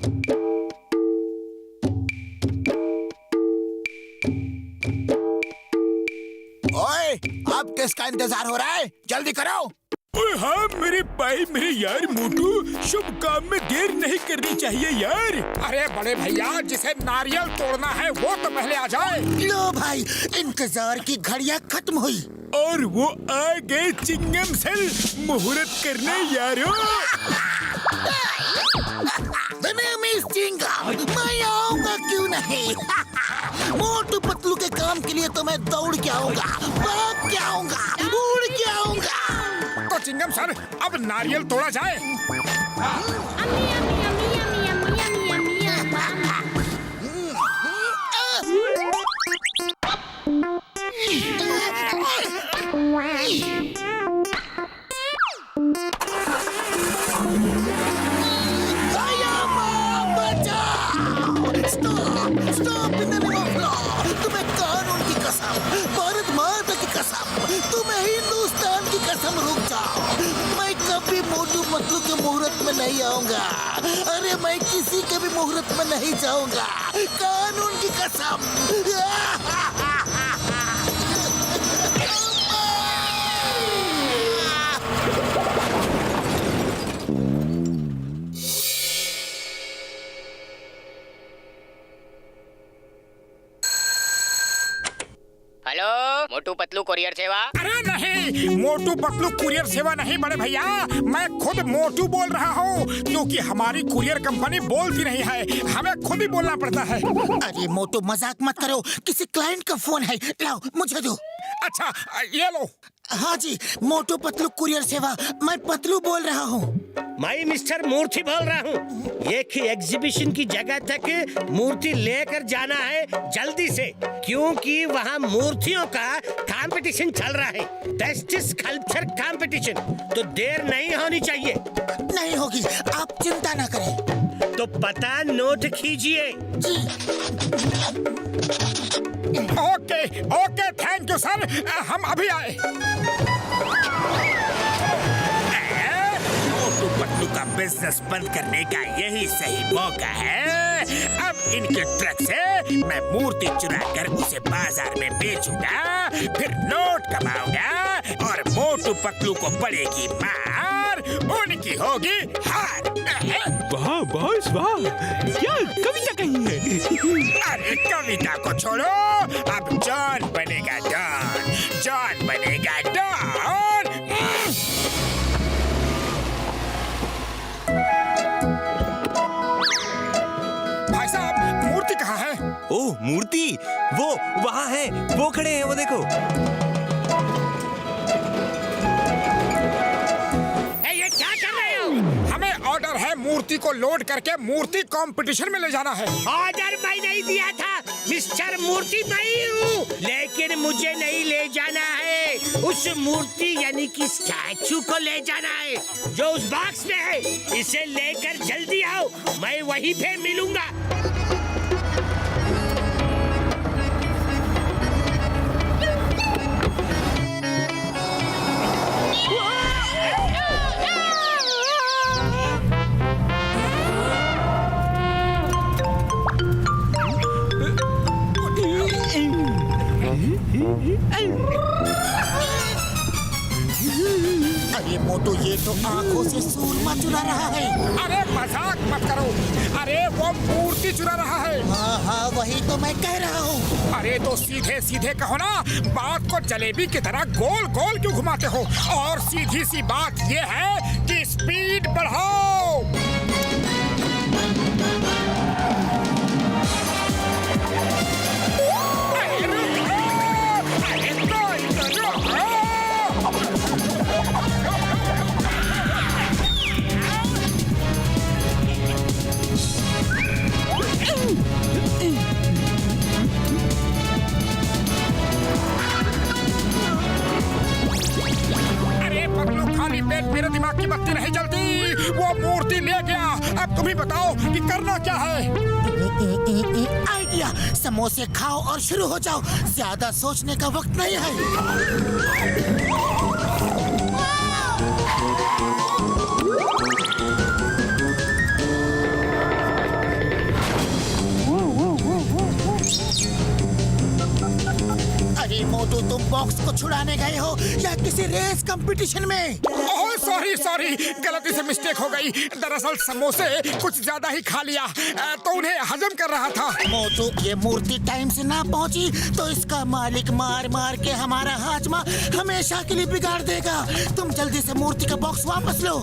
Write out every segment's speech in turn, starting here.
ओए, अब किसका इंतजार हो रहा है? जल्दी करो। हाँ मेरे भाई, मेरे यार मोटू, शुभ काम में देर नहीं करनी चाहिए यार। अरे बड़े भैया, जिसे नारियल तोड़ना है वो तो पहले आ जाए। लो भाई, इंतजार की घड़ियां खत्म हुई और वो आ गए चिंगम सेल मुहूर्त करने यारो। मैं आऊंगा क्यों नहीं। मोटू पतलू के काम के लिए तो मैं दौड़ के आऊंगा, भाग के आऊंगा, उड़ के आऊंगा। तो चिंगम सर, अब नारियल तोड़ा जाए। Stop in the name of law. तुम्हें कानून की कसम, भारत माता की कसम, तुम्हें हिंदुस्तान की कसम, रुक जाओ। मैं कभी मोटू पतलू के मुहूर्त में नहीं आऊंगा। अरे मैं किसी के भी मुहूर्त में नहीं जाऊंगा, कानून की कसम। हेलो, मोटू पतलू कुरियर सेवा। अरे नहीं, मोटू पतलू कुरियर सेवा नहीं बड़े भैया, मैं खुद मोटू बोल रहा हूँ, क्योंकि हमारी कुरियर कंपनी बोलती नहीं है, हमें खुद ही बोलना पड़ता है। अरे मोटू, मजाक मत करो, किसी क्लाइंट का फोन है, लाओ मुझे दो। अच्छा ये लो। हाँ जी, मोटू पतलू कुरियर सेवा, मैं पतलू बोल रहा हूँ। मैं मिस्टर मूर्ति बोल रहा हूँ। एक ही एग्जीबिशन की जगह तक मूर्ति लेकर जाना है जल्दी से, क्योंकि वहाँ मूर्तियों का कंपटीशन चल रहा है, बेस्ट स्कल्पचर कंपटीशन। तो देर नहीं होनी चाहिए। नहीं होगी, आप चिंता ना करें। तो पता नोट कीजिए। Okay okay, thank you sir, हम अभी आए। मोटू पतलू का बिजनेस बंद करने का यही सही मौका है। अब इनके ट्रक से मैं मूर्ति चुरा कर उसे बाजार में बेचूंगा, फिर नोट कमाऊंगा और मोटू पतलू को पड़ेगी मार, उनकी होगी हार। वाह बॉस वाह, क्या कविता कही है। अरे कविता को छोड़ो, अब जॉन बनेगा डॉन, जॉन बनेगा डॉन। भाई साहब, मूर्ति कहाँ है? ओह मूर्ति, वो वहाँ है, वो खड़े हैं, वो देखो। ये क्या कर रहे हो? हमें ऑर्डर है मूर्ति को लोड करके मूर्ति कंपटीशन में ले जाना है। ऑर्डर मैं नहीं दिया था मिस्टर मूर्ति, मैं हूँ, लेकिन मुझे नहीं ले जाना है। उस मूर्ति यानी कि स्टैचू को ले जाना है जो उस बॉक्स में है। इसे लेकर जल्दी आओ, मैं वहीं पे मिलूंगा। अरे मोटू, ये तो आंखों से सूरमा चुरा रहा है। अरे मजाक मत करो, अरे वो मूर्ति चुरा रहा है। हाँ हाँ, वही तो मैं कह रहा हूँ। अरे तो सीधे सीधे कहो ना, बात को जलेबी की तरह गोल गोल क्यों घुमाते हो? और सीधी सी बात ये है कि स्पीड बढ़ाओ। खाली पेट मेरे दिमाग की बत्ती नहीं जलती। वो मूर्ति ले गया, अब तुम ही बताओ कि करना क्या है। आइडिया, समोसे खाओ और शुरू हो जाओ, ज्यादा सोचने का वक्त नहीं है। तुम बॉक्स को छुड़ाने गए हो या किसी रेस कंपटीशन में? ओह सॉरी गलती से मिस्टेक हो गई। दरअसल समोसे कुछ ज्यादा ही खा लिया तो उन्हें हजम कर रहा था। मोटू, ये मूर्ति टाइम से ना पहुंची तो इसका मालिक मार मार के हमारा हाजमा हमेशा के लिए बिगाड़ देगा। तुम जल्दी से मूर्ति का बॉक्स वापस लो।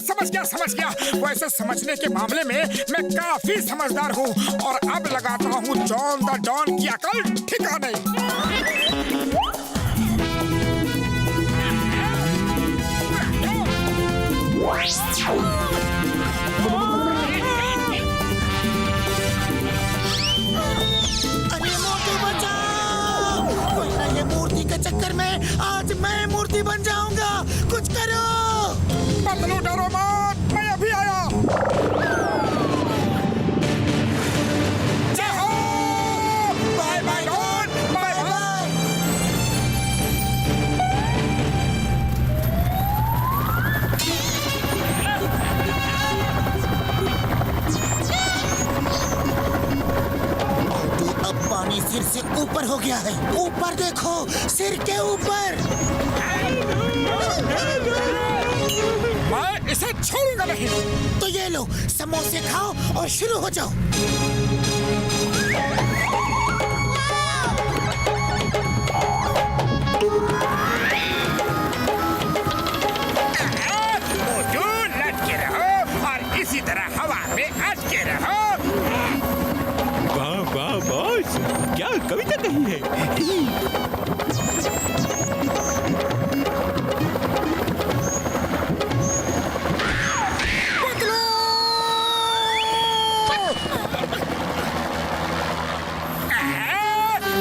समझ गया। वैसे समझने के मामले में मैं काफी समझदार हूँ और अब लगाता हूँ जॉन द डॉन की अकल ठिकाने। अरे मोटू बचाओ, वरना ये मूर्ति के चक्कर में आज मैं मूर्ति बन जाऊंगा। कुछ करो। पतलू डरो मत, मैं अभी आया। जय हो, bye bye Don, bye bye. Motu, अब पानी सिर से ऊपर हो गया है। ऊपर देखो, सिर के ऊपर। मैं इसे छोड़ूंगा नहीं। तो ये लो, समोसे खाओ और शुरू हो जाओ। मोटू लटके रहो और इसी तरह हवा में अटके रहो। वाह बॉस, क्या कविता कही है।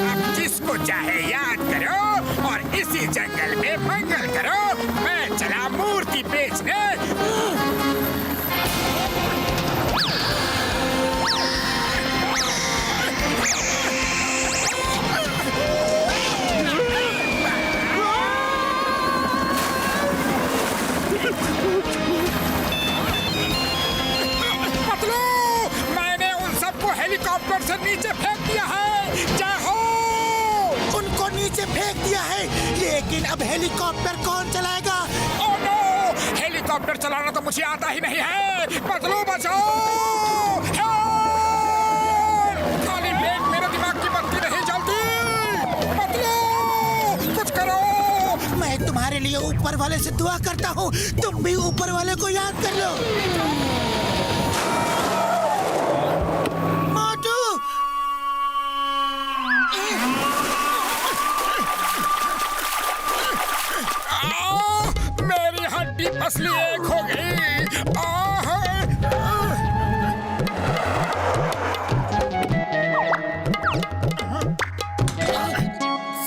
अब जिसको चाहे याद करो और इसी जंगल में मंगल करो। मैं चला मूर्ति बेचने। पतलू, मैंने उन सबको हेलीकॉप्टर से नीचे फेंक दिया है। जय हो। उनको नीचे फेंक दिया है, लेकिन अब हेलीकॉप्टर कौन चलाएगा? ओह नो, हेलीकॉप्टर चलाना तो मुझे आता ही नहीं है। पतलू बचाओ। हेल्प! खाली ब्रेक, मेरे दिमाग की बत्ती नहीं जलती। पतलू, कुछ करो। मैं तुम्हारे लिए ऊपर वाले से दुआ करता हूँ, तुम भी ऊपर वाले को याद कर लो। मोटू! मेरी हड्डी पसली एक हो गई।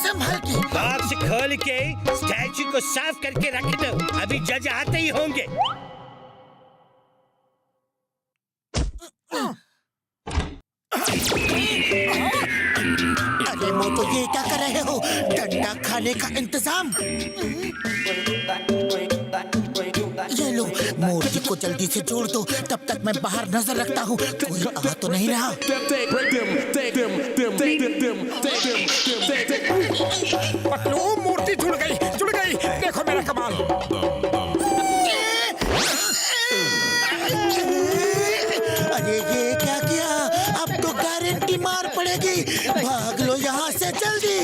संभल के। बॉक्स खोल के स्टैचू को साफ करके रख दो, अभी जज आते ही होंगे। अरे मोटू, ये क्या कर रहे हो? डंडा खाने का इंतजाम। ये लो, मूर्ति को जल्दी से जोड़ दो, तब तक मैं बाहर नजर रखता हूँ। कोई आ तो नहीं रहा। पतलू, मूर्ति जुड़ गई। देखो मेरा कमाल। अरे ये क्या किया? अब तो गारंटी मार पड़ेगी। भाग लो यहाँ से जल्दी।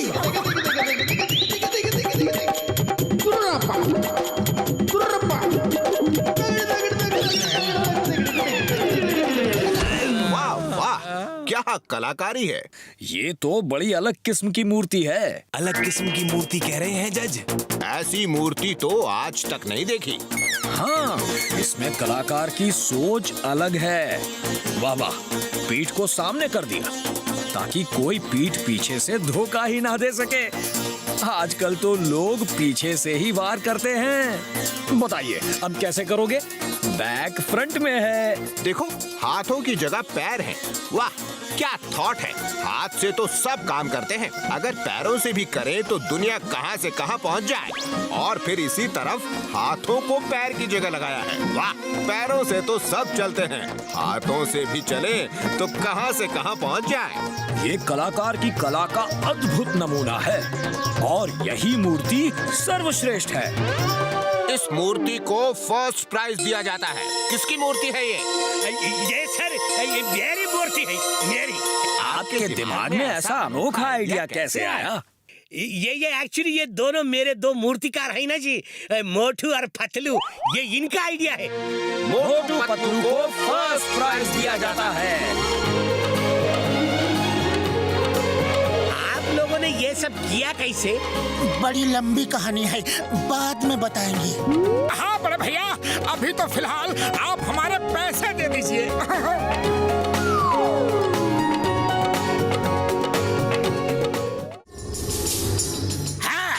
वाह, क्या कलाकारी है। ये तो बड़ी अलग किस्म की मूर्ति है। अलग किस्म की मूर्ति कह रहे हैं जज। ऐसी मूर्ति तो आज तक नहीं देखी। हाँ, इसमें कलाकार की सोच अलग है। वाह वाह, पीठ को सामने कर दिया ताकि कोई पीठ पीछे से धोखा ही ना दे सके। आजकल तो लोग पीछे से ही वार करते हैं। बताइए अब कैसे करोगे? बैक फ्रंट में है। देखो, हाथों की जगह पैर हैं। वाह, क्या थॉट है। हाथ से तो सब काम करते हैं, अगर पैरों से भी करें तो दुनिया कहां से कहां पहुंच जाए। और फिर इसी तरफ हाथों को पैर की जगह लगाया है। वाह, पैरों से तो सब चलते हैं, हाथों से भी चले तो कहां से कहां पहुंच जाए। ये कलाकार की कला का अद्भुत नमूना है और यही मूर्ति सर्वश्रेष्ठ है। इस मूर्ति को फर्स्ट प्राइज दिया जाता है। किसकी मूर्ति है ये सर, ये मेरी मूर्ति है, मेरी। आपके दिमाग में ऐसा अनोखा आइडिया कैसे आया? ये एक्चुअली ये दोनों मेरे दो मूर्तिकार है ना जी, मोटू और पतलू, ये इनका आइडिया है। मोटू पतलू को फर्स्ट प्राइज दिया जाता है। आप लोगों ने ये सब किया कैसे? बड़ी लंबी कहानी है, बाद में बताएंगे। हाँ बड़े भैया, अभी तो फिलहाल आप हमारे पैसे दे दीजिए। हाँ,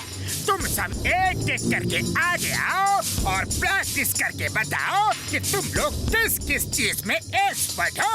तुम सब एक एक करके आगे आओ और प्रैक्टिस करके बताओ कि तुम लोग किस किस चीज में एक्सपर्ट हो।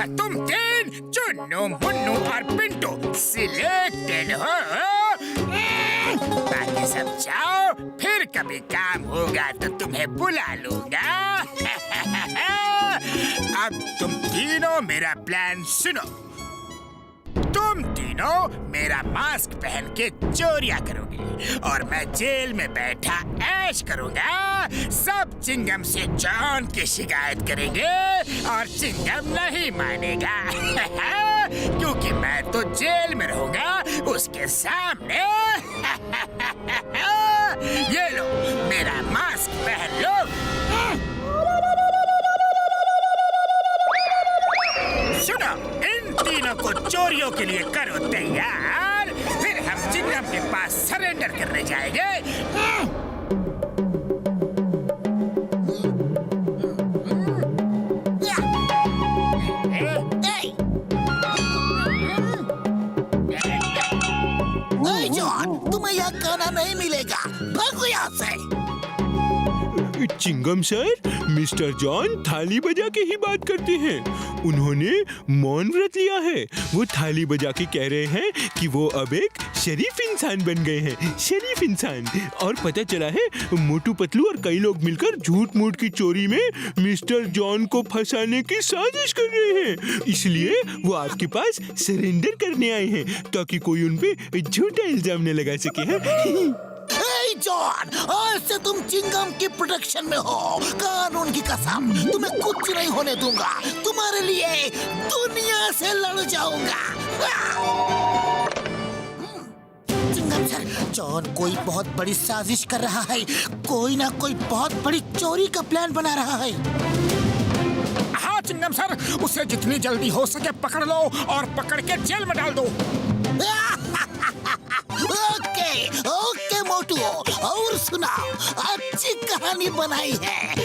तुम तीन चुन्नू मुन्नू और पिंटू सिलेक्टेड हो। बाकी सब जाओ, फिर कभी काम होगा तो तुम्हें बुला लूंगा। अब तुम तीनों मेरा प्लान सुनो। तुम तीनों मेरा मास्क पहन के चोरियां करोगे और मैं जेल में बैठा ऐश करूंगा। सब चिंगम से जॉन की शिकायत करेंगे और चिंगम नहीं मानेगा। क्योंकि मैं तो जेल में रहूंगा उसके सामने। ये लो, मेरा मास्क पहन लो। सुनो, इन तीनों को चोरियों के लिए करो तैयार, फिर हम चिंगम के पास सरेंडर करने जाएंगे। जॉन, तुम्हें यहाँ खाना नहीं मिलेगा, भागो यहाँ से। चिंगम सर, मिस्टर जॉन थाली बजा के ही बात करते हैं। उन्होंने मौन व्रत लिया है। वो थाली बजा के कह रहे हैं कि वो अब एक शरीफ इंसान बन गए हैं, शरीफ इंसान। और पता चला है मोटू पतलू और कई लोग मिलकर झूठ मूठ की चोरी में मिस्टर जॉन को फंसाने की साजिश कर रहे हैं। इसलिए वो आपके पास सरेंडर करने आए हैं ताकि कोई उन पे झूठा इल्जाम न लगा सके। हैं? जॉन, आज से तुम चिंगम की प्रोटेक्शन में हो। कानून की कसम, तुम्हें कुछ नहीं होने दूंगा। तुम्हारे लिए दुनिया से लड़ जाऊंगा। चिंगम सर, जॉन कोई बहुत बड़ी साजिश कर रहा है। कोई ना कोई बहुत बड़ी चोरी का प्लान बना रहा है। हाँ चिंगम सर, उसे जितनी जल्दी हो सके पकड़ लो और पकड़ के जेल में डाल दो। ओके ओके मोटू, और सुनाओ, अच्छी कहानी बनाई है।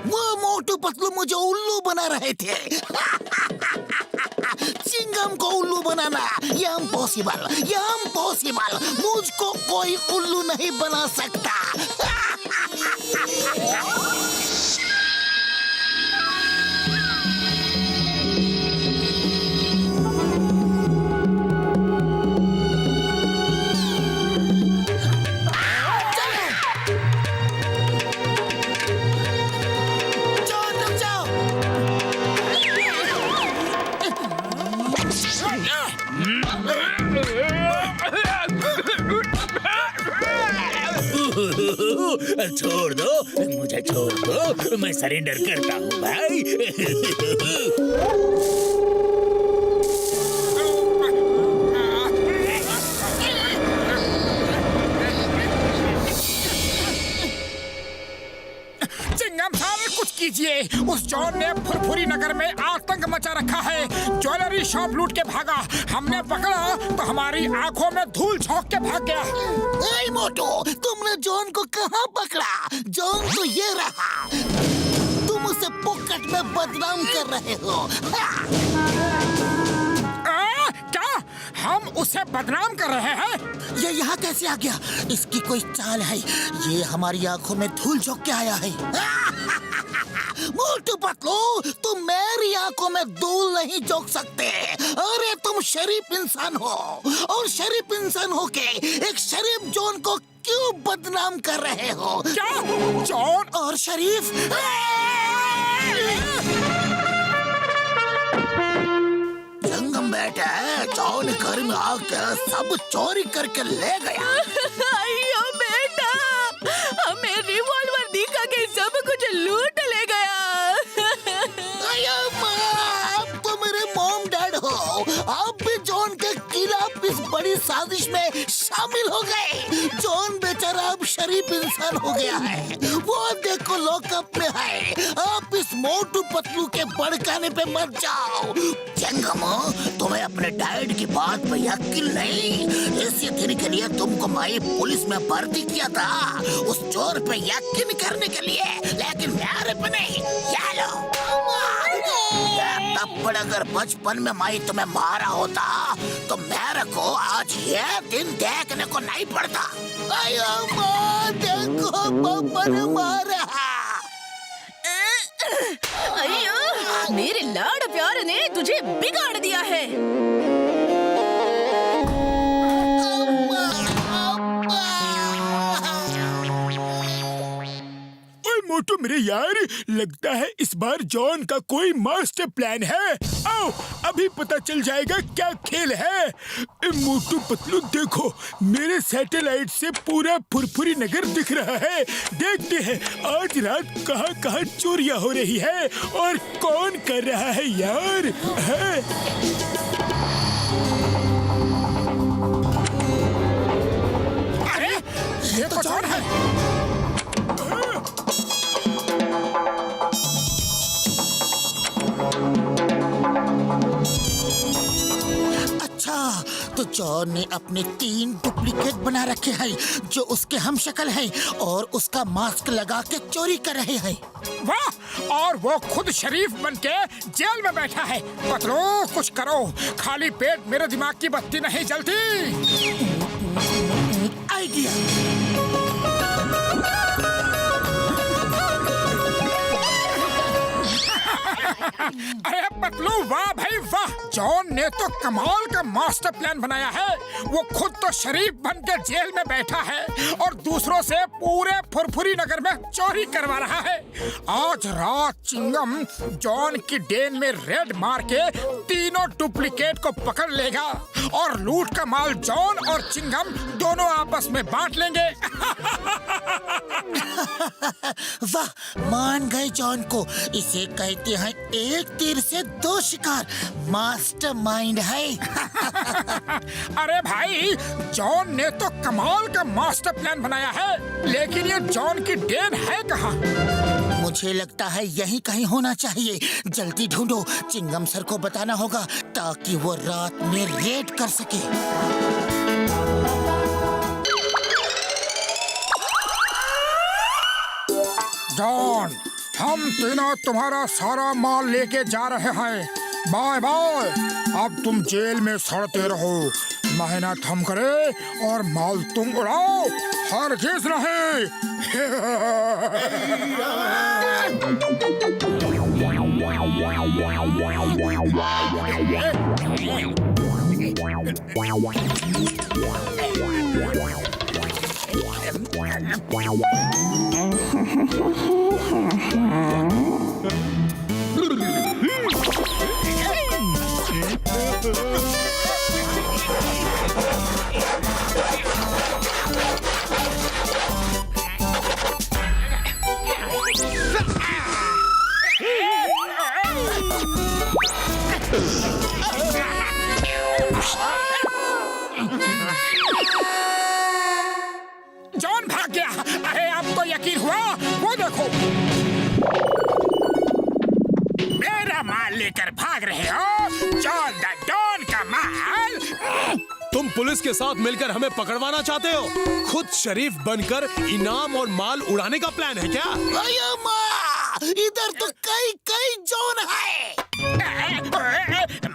वो मोटू पतलू मुझे उल्लू बना रहे थे। चिंगम को उल्लू बनाना ये इम्पॉसिबल, ये इम्पॉसिबल। मुझको कोई उल्लू नहीं बना सकता। छोड़ दो मुझे, छोड़ दो, मैं सरेंडर करता हूँ भाई। चिंगम साहब कुछ कीजिए। उस जॉन ने फुरफुरी नगर में आतंक मचा रखा है। ज्वेलरी शॉप लूट के भागा, हमने पकड़ा तो हमारी आंखों में धूल झोंक के भाग गया। ए मोटू, तुमने जॉन को कहाँ पकड़ा? जॉन तो ये रहा। तुम उसे पॉकेट में बदनाम कर रहे हो। क्या हम उसे बदनाम कर रहे हैं? ये यहाँ कैसे आ गया? इसकी कोई चाल है। ये हमारी आंखों में धूल झोंक के आया है। मोटू पतलू, तुम मेरी आंखों में धूल नहीं झोंक सकते। अरे तुम शरीफ इंसान हो, और शरीफ इंसान हो के एक शरीफ जॉन को क्यों बदनाम कर रहे हो? क्या जॉन और शरीफ? जंगम बेटा है, जॉन घर में आकर सब चोरी करके ले गया। अयो बेटा, हमें रिवॉल्वर दिखा के सब कुछ लूट ले गया। अयो माँ, अब तो मेरे मॉम डैड हो। आप भी जॉन के खिलाफ इस बड़ी साजिश में शामिल हो गए। जॉन बेचारा अब शरीफ इंसान हो गया है। वो देखो लॉकअप में है। आप इस मोटू पतलू के भड़काने पे मत जाओ। जंगम, तुम्हें अपने डैड की बात पे यकीन नहीं? इसी दिन के लिए तुमको मैं पुलिस में भर्ती किया था, उस चोर पे यकीन करने के लिए, लेकिन मेरे पे नहीं। ये लो। तब अगर बचपन में मैं तुम्हें मारा होता तो मेरे को आज ये दिन देखने को नहीं पड़ता। अयो माँ, देखो पापा ने मारा। अयो, मेरे लाड प्यार ने तुझे बिगाड़ दिया है। मोटू मेरे यार, लगता है इस बार जॉन का कोई मास्टर प्लान है। आओ अभी पता चल जाएगा क्या खेल है। मोटू पतलू देखो, मेरे सैटेलाइट से पूरा फुरफुरी नगर दिख रहा है। देखते हैं आज रात कहाँ कहाँ चोरियां हो रही है और कौन कर रहा है यार। है? अरे ये तो जॉन है। अच्छा, तो जॉन ने अपने 3 डुप्लीकेट बना रखे हैं जो उसके हम शक्ल हैं और उसका मास्क लगा के चोरी कर रहे हैं। वाह, और वो खुद शरीफ बनके जेल में बैठा है। पतलू कुछ करो, खाली पेट मेरे दिमाग की बत्ती नहीं जलती। आइडिया। अरे पतलू, वाह भाई वाह, जॉन ने तो कमाल का मास्टर प्लान बनाया है। वो खुद तो शरीफ बन के जेल में बैठा है और दूसरों से पूरे फुरफुरी नगर में चोरी करवा रहा है। आज रात चिंगम जॉन की डेन में रेड मार के तीनों डुप्लीकेट को पकड़ लेगा और लूट का माल जॉन और चिंगम दोनों आपस में बांट लेंगे। वाह, मान गए जॉन को। इसे कहते हैं एक तीर से 2 शिकार। मास्टरमाइंड है। अरे भाई, जॉन ने तो कमाल का मास्टर प्लान बनाया है, लेकिन ये जॉन की डेन है कहाँ? मुझे लगता है यहीं कहीं होना चाहिए। जल्दी ढूंढो, चिंगम सर को बताना होगा ताकि वो रात में रेड कर सके। जॉन, हम तीनों तुम्हारा सारा माल लेके जा रहे हैं। Bye bye. अब तुम जेल में सड़ते रहो। मेहनत हम करें और माल तुम उड़ाओ, हरगिज़ नहीं। जॉन भाग गया। अरे अब तो यकीन हुआ, वो देखो। पुलिस के साथ मिलकर हमें पकड़वाना चाहते हो? खुद शरीफ बनकर इनाम और माल उड़ाने का प्लान है क्या? अयो माँ, इधर तो कई कई जॉन है।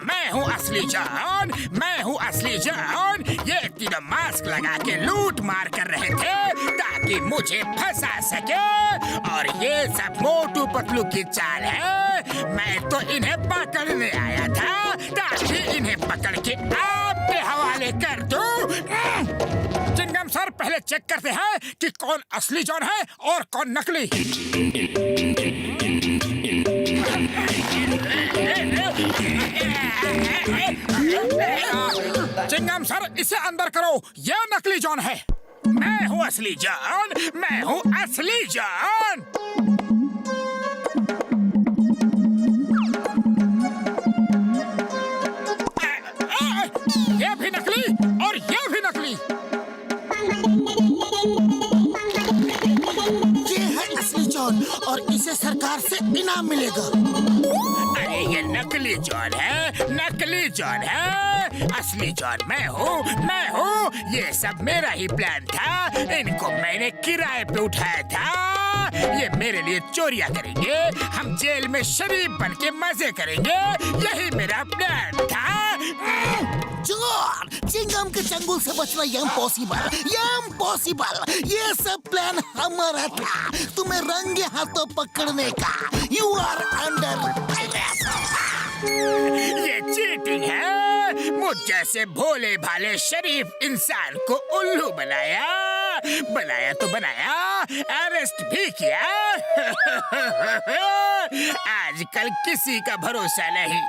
मैं हूँ असली जॉन, मैं हूँ असली जॉन। ये तीनों मास्क लगा के लूट मार कर रहे थे ताकि मुझे फंसा सके, और ये सब मोटू पतलू की चाल है। मैं तो इन्हें पकड़ने आया था ताकि इन्हें पकड़ के आपके हवाले कर दूं। चिंगम सर, पहले चेक करते हैं कि कौन असली जॉन है और कौन नकली। चिंगम सर, इसे अंदर करो, यह नकली जॉन है। मैं हूँ असली जॉन, मैं हूँ असली जॉन। ये भी नकली और ये भी नकली। ये है असली जॉन और इसे सरकार से इनाम मिलेगा। अरे ये नकली जॉन है, नकली जॉन है। असली जॉन मैं हूँ। ये सब मेरा ही प्लान था। इनको मैंने किराए पे उठाया था। ये मेरे लिए चोरियां करेंगे, हम जेल में शरीफ बन के मजे करेंगे। यही मेरा प्लान था। जॉन, चिंगम के चंगुल से बचना इम्पॉसिबल। ये सब प्लान हमारा था, तुम्हें रंगे हाथों पकड़ने का। You are under arrest. ये चीटिंग है। मुझ जैसे भोले भाले शरीफ इंसान को उल्लू बनाया, तो बनाया, अरेस्ट भी किया। आजकल किसी का भरोसा नहीं।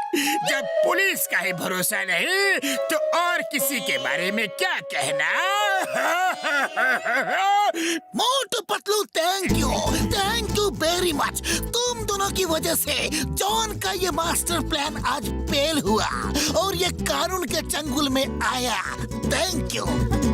जब पुलिस का ही भरोसा नहीं तो और किसी के बारे में क्या कहना। Motu Patlu, thank you very much. तुम दोनों की वजह से जॉन का ये मास्टर प्लान आज फेल हुआ और ये कानून के चंगुल में आया। Thank you.